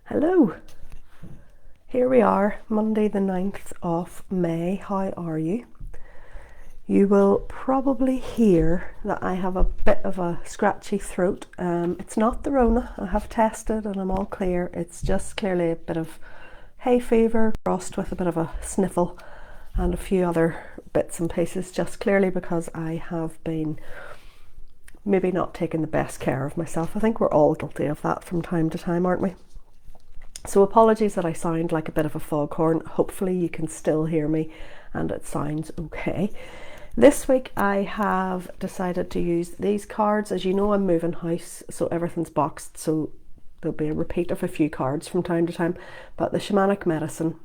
Hello, here we are, Monday the 9th of May. How are you? You will probably hear that I have a bit of a scratchy throat. It's not the Rona, I have tested and I'm all clear. It's just clearly a bit of hay fever crossed with a bit of a sniffle and a few other bits and pieces, just clearly because I have been maybe not taking the best care of myself. I think we're all guilty of that from time to time, aren't we? So apologies that I sound like a bit of a foghorn. Hopefully you can still hear me and it sounds okay. This week I have decided to use these cards. As you know, I'm moving house, so everything's boxed, so there'll be a repeat of a few cards from time to time. But the Shamanic Medicine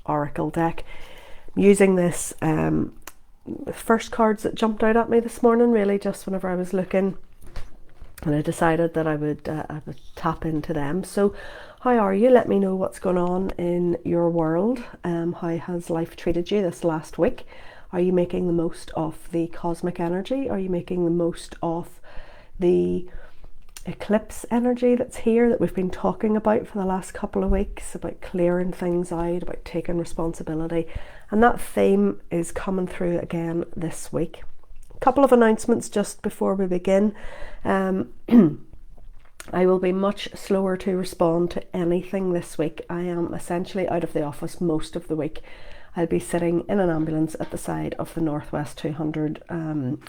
Oracle deck, I'm using this first cards that jumped out at me this morning, really just whenever I was looking, and I decided that I would tap into them. So how are you? Let me know what's going on in your world. How has life treated you this last week? Are you making the most of the cosmic energy? Are you making the most of the eclipse energy that's here, that we've been talking about for the last couple of weeks, about clearing things out, about taking responsibility? And that theme is coming through again this week. Couple of announcements just before we begin. I will be much slower to respond to anything this week. I am essentially out of the office most of the week. I'll be sitting in an ambulance at the side of the Northwest 200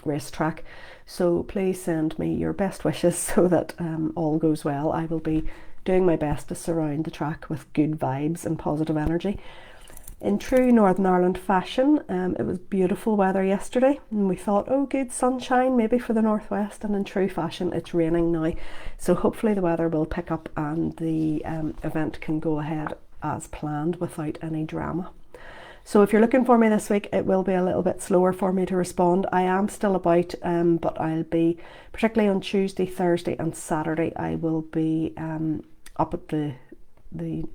racetrack. So please send me your best wishes so that all goes well. I will be doing my best to surround the track with good vibes and positive energy. In true Northern Ireland fashion, it was beautiful weather yesterday and we thought, oh good, sunshine maybe for the northwest, and in true fashion it's raining now, so hopefully the weather will pick up and the event can go ahead as planned without any drama. So if you're looking for me this week, it will be a little bit slower for me to respond. I am still about, but I'll be, particularly on Tuesday, Thursday and Saturday, I will be up at the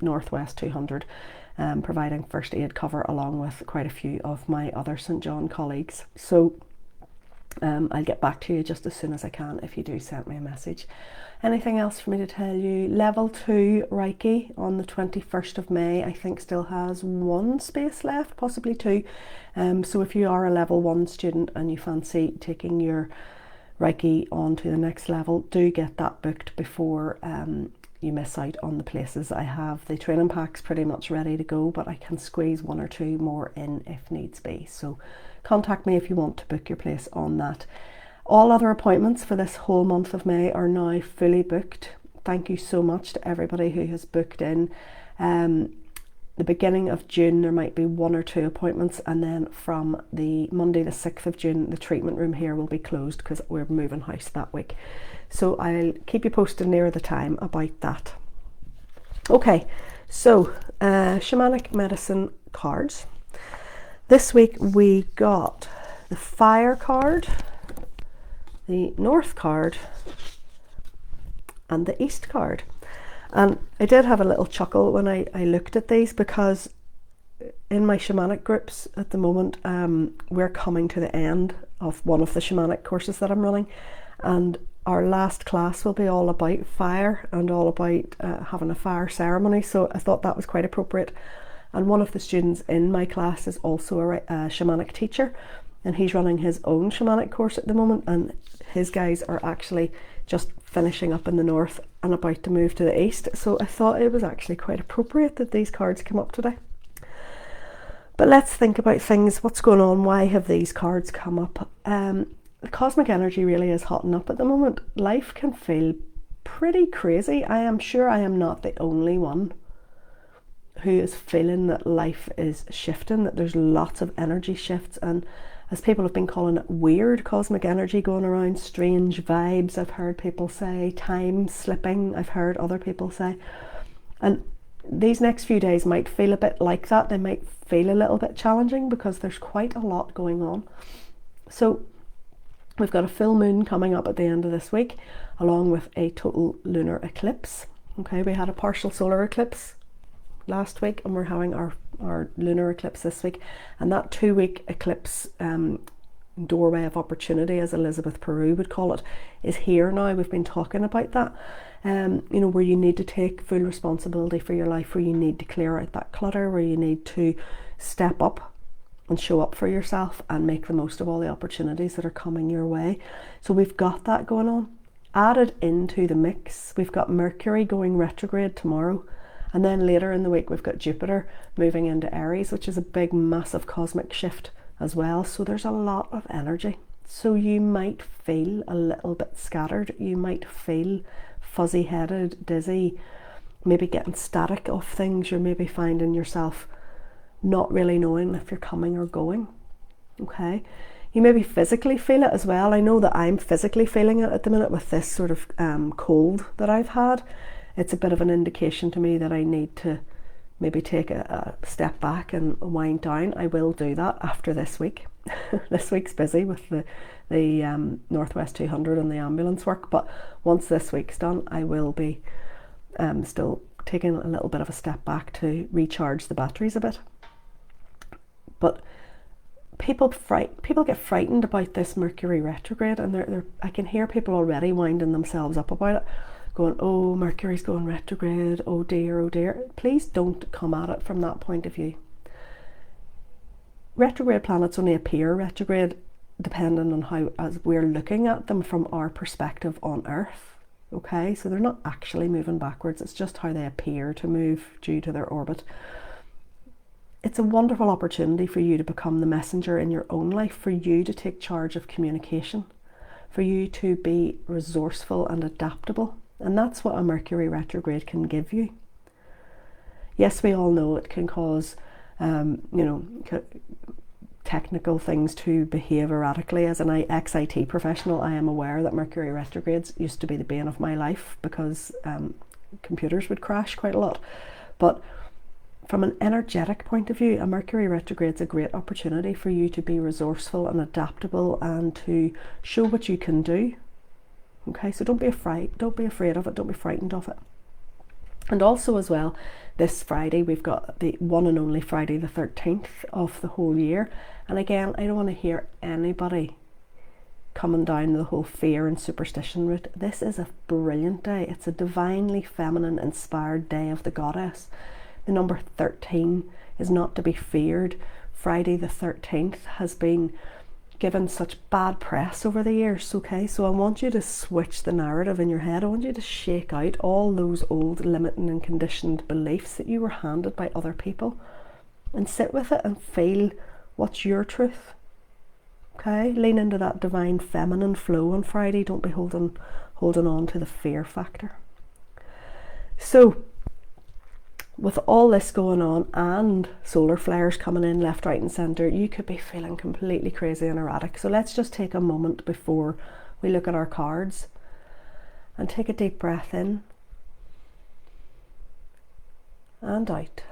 Northwest 200 providing first aid cover along with quite a few of my other St John colleagues. So I'll get back to you just as soon as I can if you do send me a message. Anything else for me to tell you? Level 2 Reiki on the 21st of May, I think still has one space left, possibly two. So if you are a level 1 student and you fancy taking your Reiki on to the next level, do get that booked before you miss out on the places. I have the training packs pretty much ready to go, but I can squeeze one or two more in if needs be. So contact me if you want to book your place on that. All other appointments for this whole month of May are now fully booked. Thank you so much to everybody who has booked in. The beginning of June there might be one or two appointments, and then from the Monday the 6th of June the treatment room here will be closed because we're moving house that week. So I'll keep you posted near the time about that. Okay, so Shamanic Medicine cards. This week we got the Fire card, the North card and the East card. And I did have a little chuckle when I looked at these, because in my shamanic groups at the moment, we're coming to the end of one of the shamanic courses that I'm running, and our last class will be all about fire and all about having a fire ceremony. So I thought that was quite appropriate. And one of the students in my class is also a shamanic teacher, and he's running his own shamanic course at the moment, and his guys are actually just finishing up in the north and about to move to the east. So I thought it was actually quite appropriate that these cards come up today. But let's think about things. What's going on? Why have these cards come up? The cosmic energy really is hotting up at the moment. Life can feel pretty crazy. I am sure I am not the only one who is feeling that life is shifting, that there's lots of energy shifts, and as people have been calling it, weird cosmic energy going around, strange vibes. I've heard people say time slipping. I've heard other people say. And these next few days might feel a bit like that. They might feel a little bit challenging because there's quite a lot going on. So we've got a full moon coming up at the end of this week, along with a total lunar eclipse. Okay, we had a partial solar eclipse last week and we're having our lunar eclipse this week, and that 2-week eclipse doorway of opportunity, as Elizabeth Peru would call it, is here now. We've been talking about that, you know, where you need to take full responsibility for your life, where you need to clear out that clutter, where you need to step up and show up for yourself and make the most of all the opportunities that are coming your way. So we've got that going on. Added into the mix, we've got Mercury going retrograde tomorrow, and then later in the week we've got Jupiter moving into Aries, which is a big massive cosmic shift as well. So there's a lot of energy. So you might feel a little bit scattered, you might feel fuzzy headed, dizzy, maybe getting static off things. You're maybe finding yourself not really knowing if you're coming or going. Okay, you maybe physically feel it as well. I know that I'm physically feeling it at the minute with this sort of cold that I've had. It's a bit of an indication to me that I need to maybe take a step back and wind down. I will do that after this week. This week's busy with the Northwest 200 and the ambulance work, but once this week's done, I will be still taking a little bit of a step back to recharge the batteries a bit. But people get frightened about this Mercury retrograde, and I can hear people already winding themselves up about it, going, oh, Mercury's going retrograde, oh dear, oh dear. Please don't come at it from that point of view. Retrograde planets only appear retrograde depending on how, as we're looking at them from our perspective on Earth. Okay, so they're not actually moving backwards, it's just how they appear to move due to their orbit. It's a wonderful opportunity for you to become the messenger in your own life, for you to take charge of communication, for you to be resourceful and adaptable. And that's what a Mercury retrograde can give you. Yes, we all know it can cause, you know, technical things to behave erratically. As an ex-IT professional, I am aware that Mercury retrogrades used to be the bane of my life because computers would crash quite a lot. But from an energetic point of view, a Mercury retrograde is a great opportunity for you to be resourceful and adaptable and to show what you can do. Okay, so don't be afraid of it, don't be frightened of it. And also as well, this Friday we've got the one and only Friday the 13th of the whole year. And again, I don't want to hear anybody coming down the whole fear and superstition route. This is a brilliant day. It's a divinely feminine inspired day of the goddess. The number 13 is not to be feared. Friday the 13th has been given such bad press over the years, okay? So I want you to switch the narrative in your head. I want you to shake out all those old limiting and conditioned beliefs that you were handed by other people and sit with it and feel what's your truth, okay? Lean into that divine feminine flow on Friday. Don't be holding on to the fear factor. So with all this going on and solar flares coming in left, right and centre, you could be feeling completely crazy and erratic. So let's just take a moment before we look at our cards and take a deep breath in and out.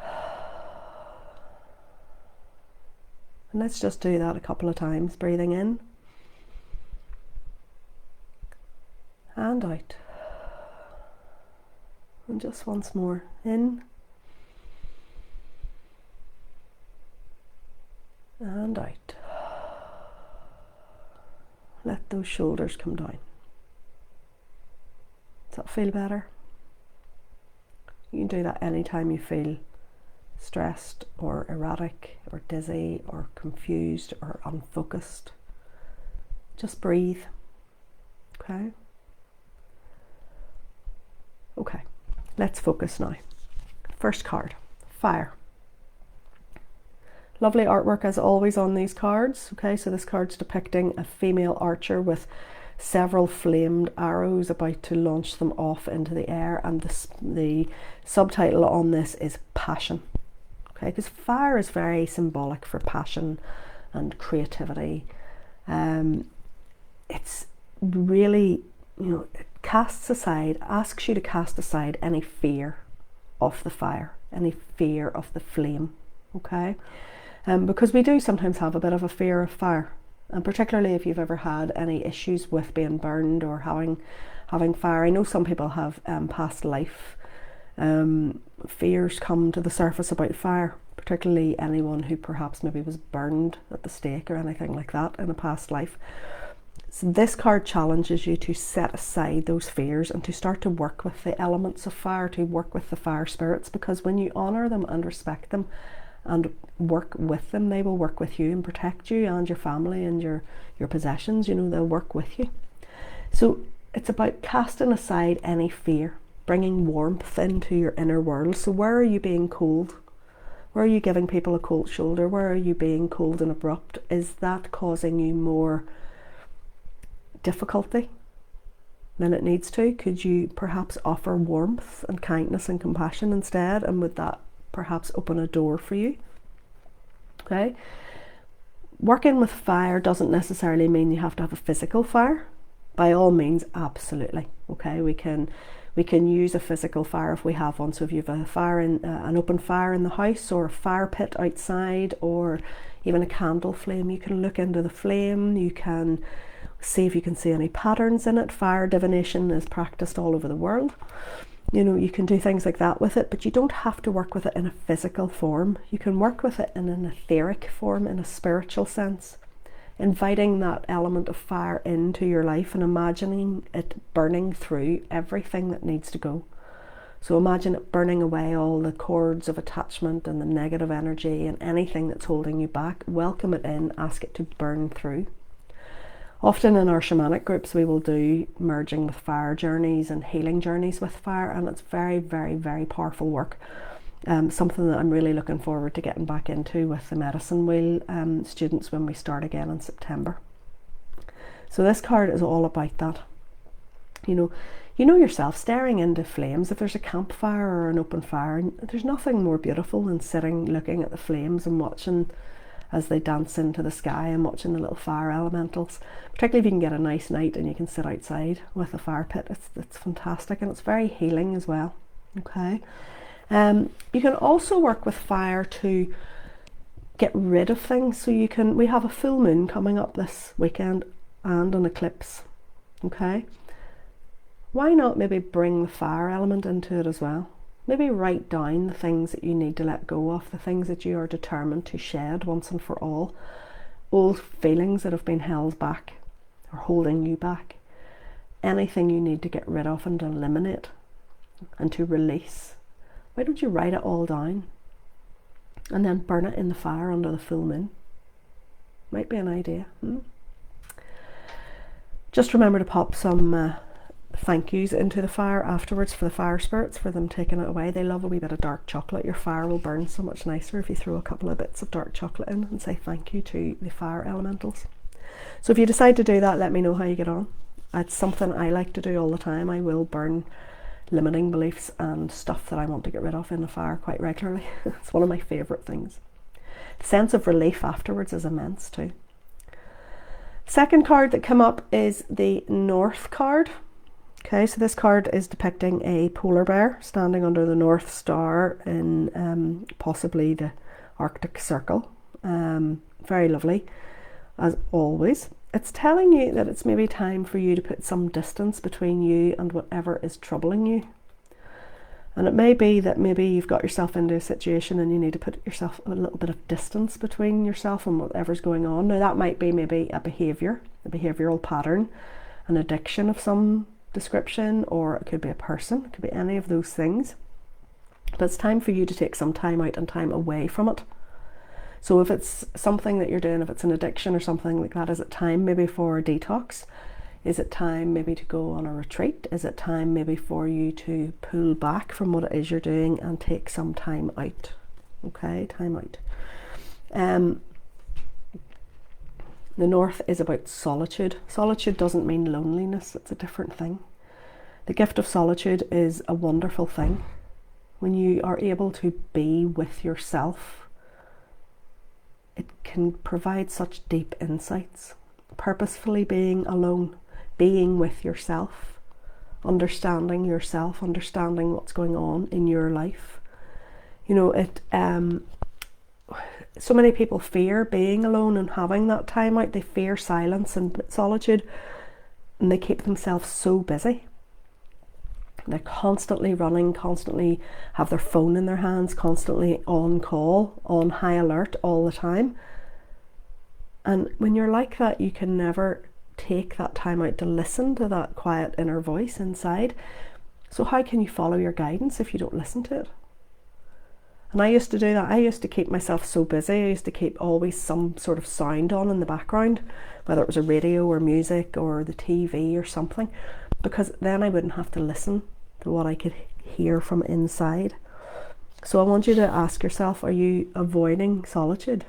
And let's just do that a couple of times, breathing in and out. And just once more, in and out. Let those shoulders come down. Does that feel better? You can do that anytime you feel stressed or erratic or dizzy or confused or unfocused. Just breathe. Okay? Okay, let's focus now. First card, fire. Lovely artwork as always on these cards. Okay, so this card's depicting a female archer with several flamed arrows about to launch them off into the air, and the subtitle on this is passion. Okay, because fire is very symbolic for passion and creativity. It's really, you know, it asks you to cast aside any fear of the fire, any fear of the flame. Okay. Because we do sometimes have a bit of a fear of fire, and particularly if you've ever had any issues with being burned or having fire. I know some people have past life fears come to the surface about fire, particularly anyone who perhaps maybe was burned at the stake or anything like that in a past life. So this card challenges you to set aside those fears and to start to work with the elements of fire, to work with the fire spirits, because when you honor them and respect them and work with them, they will work with you and protect you and your family and your possessions. You know, they'll work with you. So it's about casting aside any fear, bringing warmth into your inner world. So where are you being cold? Where are you giving people a cold shoulder? Where are you being cold and abrupt? Is that causing you more difficulty than it needs to? Could you perhaps offer warmth and kindness and compassion instead? And would that perhaps open a door for you? Okay. Working with fire doesn't necessarily mean you have to have a physical fire. By all means, absolutely. Okay, we can use a physical fire if we have one. So if you have a fire in an open fire in the house, or a fire pit outside, or even a candle flame, you can look into the flame. You can see if you can see any patterns in it. Fire divination is practiced all over the world. You know, you can do things like that with it, but you don't have to work with it in a physical form. You can work with it in an etheric form, in a spiritual sense, inviting that element of fire into your life and imagining it burning through everything that needs to go. So imagine it burning away all the cords of attachment and the negative energy and anything that's holding you back. Welcome it in, ask it to burn through. Often in our shamanic groups, we will do merging with fire journeys and healing journeys with fire, and it's very, very, very powerful work. Something that I'm really looking forward to getting back into with the medicine wheel students when we start again in September. So this card is all about that. You know yourself staring into flames. If there's a campfire or an open fire, there's nothing more beautiful than sitting looking at the flames and watching as they dance into the sky and watching the little fire elementals. Particularly if you can get a nice night and you can sit outside with a fire pit. It's fantastic, and it's very healing as well. Okay. You can also work with fire to get rid of things. So we have a full moon coming up this weekend and an eclipse. Okay. Why not maybe bring the fire element into it as well? Maybe write down the things that you need to let go of, the things that you are determined to shed once and for all, old feelings that have been held back or holding you back, anything you need to get rid of and eliminate and to release. Why don't you write it all down and then burn it in the fire under the full moon? Might be an idea. Just remember to pop some thank yous into the fire afterwards for the fire spirits, for them taking it away. They love a wee bit of dark chocolate. Your fire will burn so much nicer if you throw a couple of bits of dark chocolate in and say thank you to the fire elementals. So if you decide to do that, let me know how you get on. It's something I like to do all the time. I will burn limiting beliefs and stuff that I want to get rid of in the fire quite regularly. It's one of my favourite things. The sense of relief afterwards is immense too. Second card that came up is the North card. Okay, so this card is depicting a polar bear standing under the North Star in possibly the Arctic Circle. Very lovely, as always. It's telling you that it's maybe time for you to put some distance between you and whatever is troubling you. And it may be that maybe you've got yourself into a situation and you need to put yourself a little bit of distance between yourself and whatever's going on. Now that might be maybe a behavioural pattern, an addiction of some description, or it could be a person, it could be any of those things. But it's time for you to take some time out and time away from it. So if it's something that you're doing, if it's an addiction or something like that, is it time maybe for a detox? Is it time maybe to go on a retreat? Is it time maybe for you to pull back from what it is you're doing and take some time out? Okay, time out. The North is about solitude. Solitude doesn't mean loneliness, it's a different thing. The gift of solitude is a wonderful thing. When you are able to be with yourself, it can provide such deep insights. Purposefully being alone, being with yourself, understanding what's going on in your life. You know, so many people fear being alone and having that time out. They fear silence and solitude, and they keep themselves so busy. They're constantly running, constantly have their phone in their hands, constantly on call, on high alert all the time. And when you're like that, you can never take that time out to listen to that quiet inner voice inside. So how can you follow your guidance if you don't listen to it? And I used to do that. I used to keep myself so busy. I used to keep always some sort of sound on in the background, whether it was a radio or music or the TV or something, because then I wouldn't have to listen to what I could hear from inside. So I want you to ask yourself, are you avoiding solitude?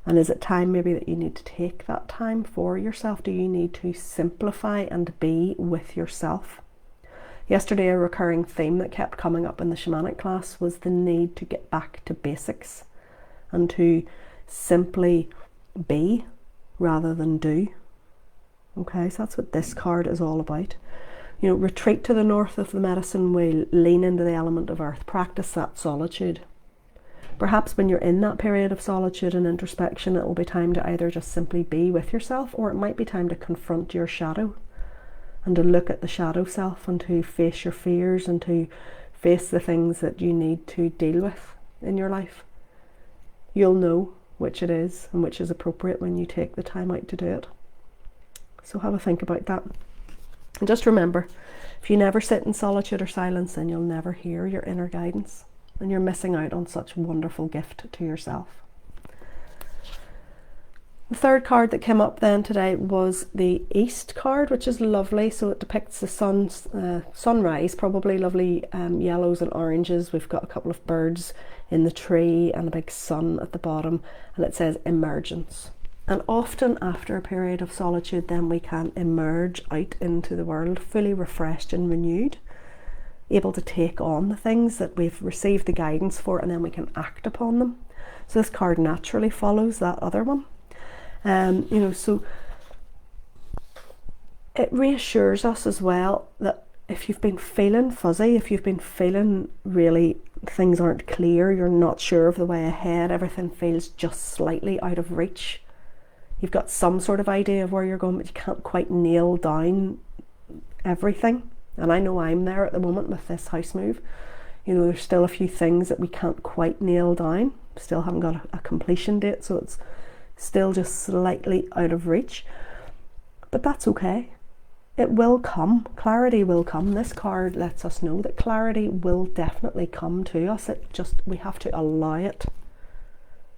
And is it time maybe that you need to take that time for yourself? Do you need to simplify and be with yourself? Yesterday, a recurring theme that kept coming up in the shamanic class was the need to get back to basics and to simply be rather than do. Okay, so that's what this card is all about. You know, retreat to the north of the medicine wheel, lean into the element of earth, practice that solitude. Perhaps when you're in that period of solitude and introspection, it will be time to either just simply be with yourself, or it might be time to confront your shadow and to look at the shadow self and to face your fears and to face the things that you need to deal with in your life. You'll know which it is and which is appropriate when you take the time out to do it. So have a think about that. And just remember, if you never sit in solitude or silence, then you'll never hear your inner guidance, and you're missing out on such a wonderful gift to yourself. The third card that came up then today was the East card, which is lovely. So it depicts the sunrise, probably lovely yellows and oranges. We've got a couple of birds in the tree and a big sun at the bottom, and it says emergence. And often after a period of solitude, then we can emerge out into the world fully refreshed and renewed, able to take on the things that we've received the guidance for, and then we can act upon them. So this card naturally follows that other one. So it reassures us as well that if you've been feeling fuzzy, if you've been feeling really things aren't clear, you're not sure of the way ahead, everything feels just slightly out of reach, you've got some sort of idea of where you're going, but you can't quite nail down everything. And I know I'm there at the moment with this house move. You know, there's still a few things that we can't quite nail down, still haven't got a completion date, so it's still just slightly out of reach, but that's okay. It will come. Clarity will come. This card lets us know that clarity will definitely come to us. We have to allow it.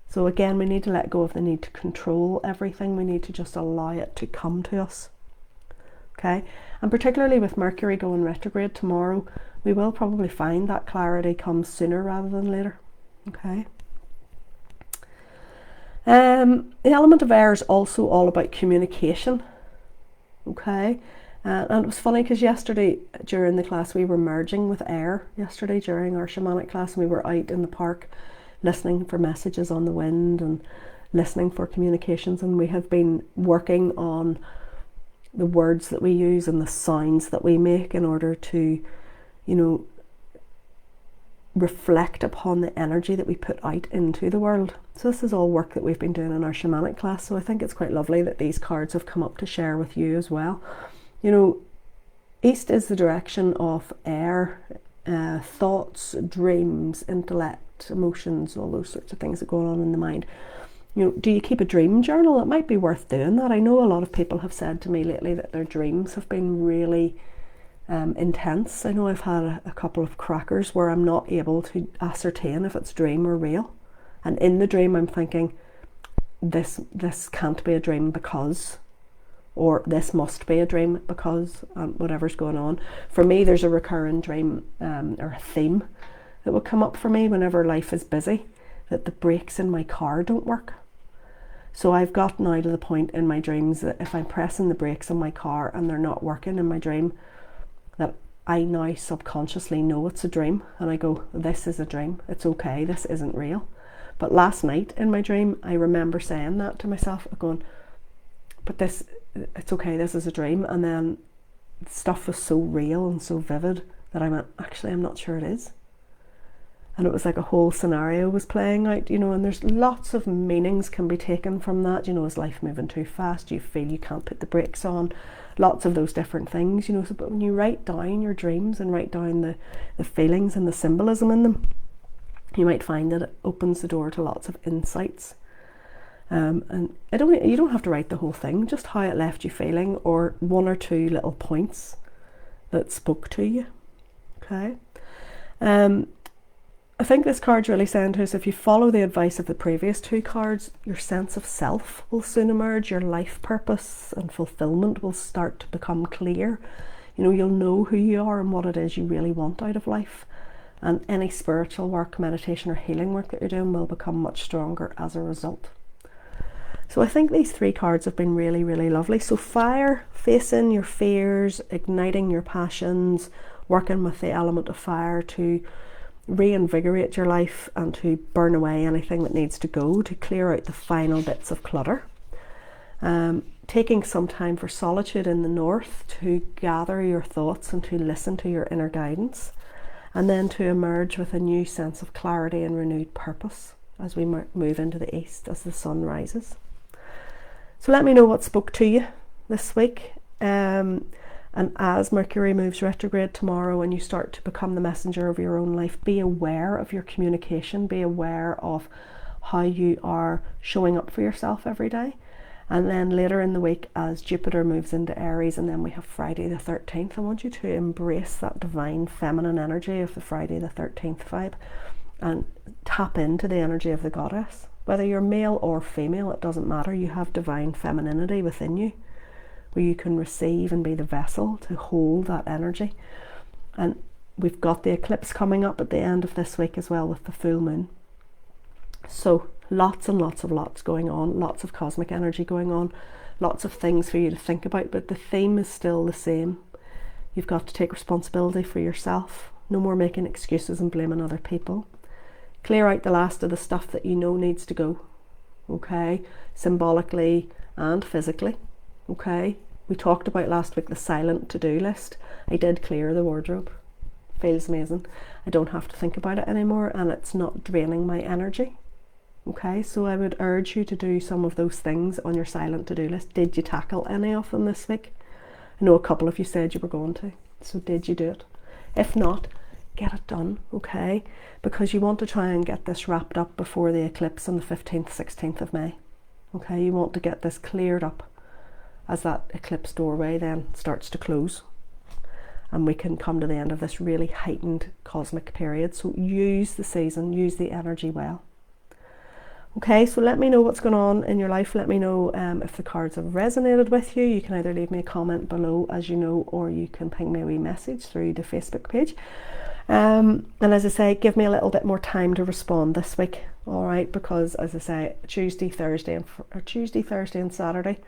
So again, we need to let go of the need to control everything. We need to just allow it to come to us. Okay, and particularly with Mercury going retrograde tomorrow, we will probably find that clarity comes sooner rather than later. Okay. The element of air is also all about communication. Okay, and it was funny because yesterday during the class we were merging with air. Yesterday during our shamanic class, and we were out in the park listening for messages on the wind and listening for communications, and we have been working on the words that we use and the sounds that we make in order to, reflect upon the energy that we put out into the world. So this is all work that we've been doing in our shamanic class. So I think it's quite lovely that these cards have come up to share with you as well. East is the direction of air, thoughts, dreams, intellect, emotions, all those sorts of things that go on in the mind. Do you keep a dream journal? It might be worth doing that. I know a lot of people have said to me lately that their dreams have been really intense. I know I've had a couple of crackers where I'm not able to ascertain if it's dream or real, and in the dream I'm thinking this can't be a dream because, or this must be a dream because, whatever's going on. For me, there's a recurring dream or a theme that will come up for me whenever life is busy, that the brakes in my car don't work. So I've got now to the point in my dreams that if I'm pressing the brakes on my car and they're not working in my dream, that I now subconsciously know it's a dream, and I go, this is a dream, it's okay, this isn't real. But last night in my dream, I remember saying that to myself, going, but it's okay, this is a dream. And then stuff was so real and so vivid that I went, actually, I'm not sure it is. and it was like a whole scenario was playing out, you know, and there's lots of meanings can be taken from that, you know. Is life moving too fast? Do you feel you can't put the brakes on? Lots of those different things, you know. So, but when you write down your dreams and write down the feelings and the symbolism in them, you might find that it opens the door to lots of insights. And you don't have to write the whole thing, just how it left you feeling, or one or two little points that spoke to you. Okay. I think this card's really saying to us, if you follow the advice of the previous two cards, your sense of self will soon emerge, your life purpose and fulfillment will start to become clear. You know, you'll know who you are and what it is you really want out of life. And any spiritual work, meditation or healing work that you're doing will become much stronger as a result. So I think these three cards have been really, really lovely. So fire, facing your fears, igniting your passions, working with the element of fire to reinvigorate your life and to burn away anything that needs to go, to clear out the final bits of clutter. Taking some time for solitude in the north to gather your thoughts and to listen to your inner guidance, and then to emerge with a new sense of clarity and renewed purpose as we move into the east as the sun rises. So let me know what spoke to you this week. And as Mercury moves retrograde tomorrow and you start to become the messenger of your own life, be aware of your communication, be aware of how you are showing up for yourself every day. And then later in the week, as Jupiter moves into Aries, and then we have Friday the 13th, I want you to embrace that divine feminine energy of the Friday the 13th vibe and tap into the energy of the goddess. Whether you're male or female, it doesn't matter. You have divine femininity within you, where you can receive and be the vessel to hold that energy. And we've got the eclipse coming up at the end of this week as well, with the full moon. So lots and lots going on, lots of cosmic energy going on, lots of things for you to think about, but the theme is still the same. You've got to take responsibility for yourself. No more making excuses and blaming other people. Clear out the last of the stuff that you know needs to go, okay, symbolically and physically. Okay, we talked about last week the silent to-do list. I did clear the wardrobe. Feels amazing. I don't have to think about it anymore, and it's not draining my energy. Okay, so I would urge you to do some of those things on your silent to-do list. Did you tackle any of them this week? I know a couple of you said you were going to, so did you do it? If not, get it done, okay? Because you want to try and get this wrapped up before the eclipse on the 15th, 16th of May. Okay, you want to get this cleared up as that eclipse doorway then starts to close, and we can come to the end of this really heightened cosmic period. So use the season, use the energy well. Okay, so let me know what's going on in your life. Let me know if the cards have resonated with you. You can either leave me a comment below, as you know, or you can ping me a wee message through the Facebook page. And as I say, give me a little bit more time to respond this week, all right? Because as I say, Tuesday, Thursday, and Saturday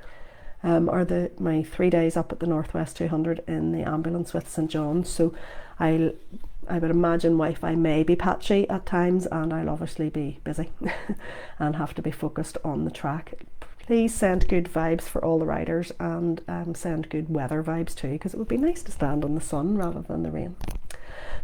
are my 3 days up at the Northwest 200 in the ambulance with St. John's. So I would imagine Wi-Fi may be patchy at times, and I'll obviously be busy and have to be focused on the track. Please send good vibes for all the riders, and send good weather vibes too, because it would be nice to stand in the sun rather than the rain.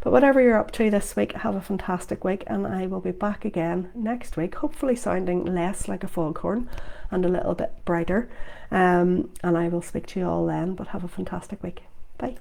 But whatever you're up to this week, have a fantastic week, and I will be back again next week, hopefully sounding less like a foghorn and a little bit brighter. And I will speak to you all then, but have a fantastic week. Bye.